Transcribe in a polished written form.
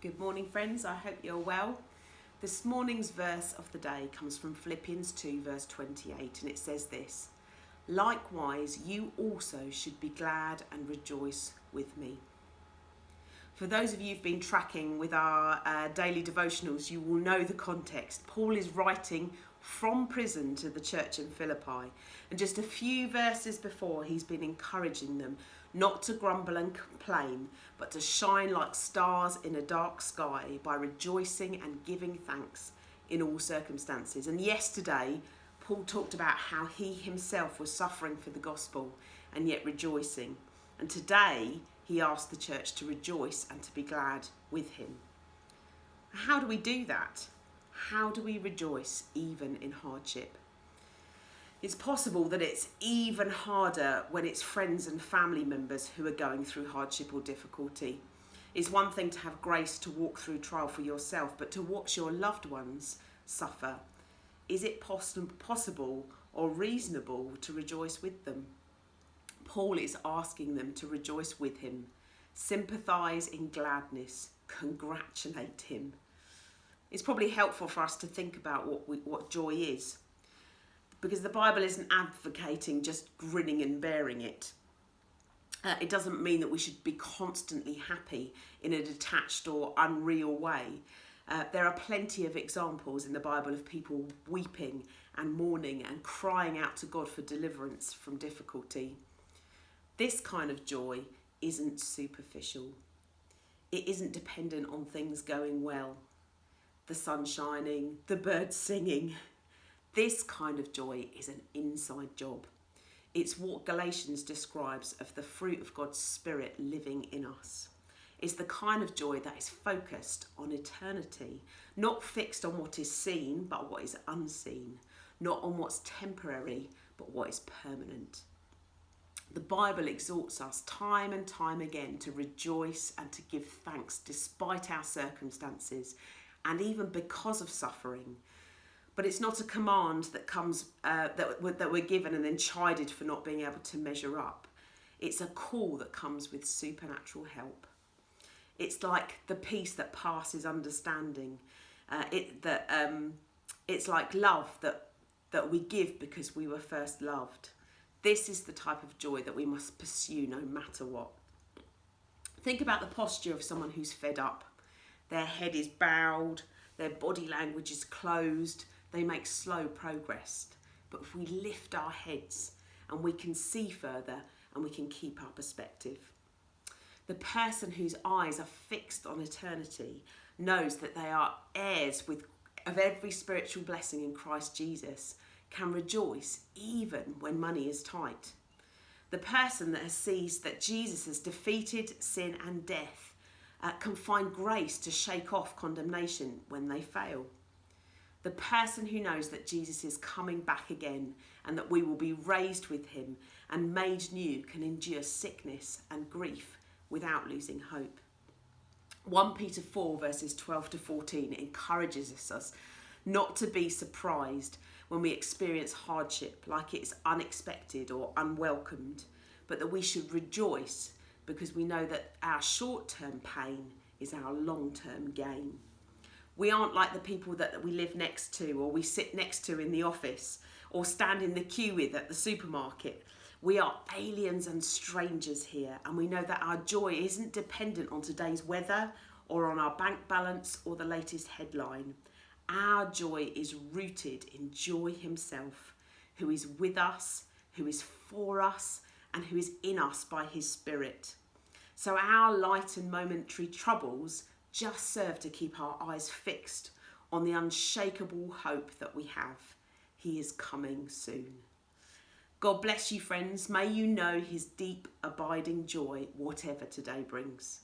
Good morning, friends. I hope you're well. This morning's verse of the day comes from Philippians 2, verse 28, and it says this: "Likewise, you also should be glad and rejoice with me." For those of you who've been tracking with our daily devotionals, you will know the context. Paul is writing from prison to the church in Philippi, and just a few verses before, he's been encouraging them not to grumble and complain, but to shine like stars in a dark sky by rejoicing and giving thanks in all circumstances. And yesterday, Paul talked about how he himself was suffering for the gospel and yet rejoicing. And today, he asked the church to rejoice and to be glad with him. How do we do that? How do we rejoice even in hardship? It's possible that it's even harder when it's friends and family members who are going through hardship or difficulty. It's one thing to have grace to walk through trial for yourself, but to watch your loved ones suffer, is it possible or reasonable to rejoice with them? Paul is asking them to rejoice with him, sympathise in gladness, congratulate him. It's probably helpful for us to think about what joy is, because the Bible isn't advocating just grinning and bearing it. It doesn't mean that we should be constantly happy in a detached or unreal way. There are plenty of examples in the Bible of people weeping and mourning and crying out to God for deliverance from difficulty. This kind of joy isn't superficial. It isn't dependent on things going well, the sun shining, the birds singing. This kind of joy is an inside job. It's what Galatians describes of the fruit of God's Spirit living in us. It's the kind of joy that is focused on eternity, not fixed on what is seen, but what is unseen, not on what's temporary, but what is permanent. The Bible exhorts us time and time again to rejoice and to give thanks despite our circumstances and even because of suffering. But it's not a command that comes that we're given and then chided for not being able to measure up. It's a call that comes with supernatural help. It's like the peace that passes understanding. It's like love that we give because we were first loved. This is the type of joy that we must pursue no matter what. Think about the posture of someone who's fed up. Their head is bowed, their body language is closed, they make slow progress. But if we lift our heads and we can see further and we can keep our perspective. The person whose eyes are fixed on eternity knows that they are heirs of every spiritual blessing in Christ Jesus, can rejoice even when money is tight. The person that sees that Jesus has defeated sin and death can find grace to shake off condemnation when they fail. The person who knows that Jesus is coming back again and that we will be raised with him and made new can endure sickness and grief without losing hope. 1 Peter 4 verses 12 to 14 encourages us not to be surprised when we experience hardship like it's unexpected or unwelcomed, but that we should rejoice because we know that our short-term pain is our long-term gain. We aren't like the people that we live next to or we sit next to in the office or stand in the queue with at the supermarket. We are aliens and strangers here, and we know that our joy isn't dependent on today's weather or on our bank balance or the latest headline. Our joy is rooted in joy himself, who is with us, who is for us, and who is in us by his Spirit. So our light and momentary troubles just serve to keep our eyes fixed on the unshakable hope that we have. He is coming soon. God bless you, friends. May you know his deep, abiding joy, whatever today brings.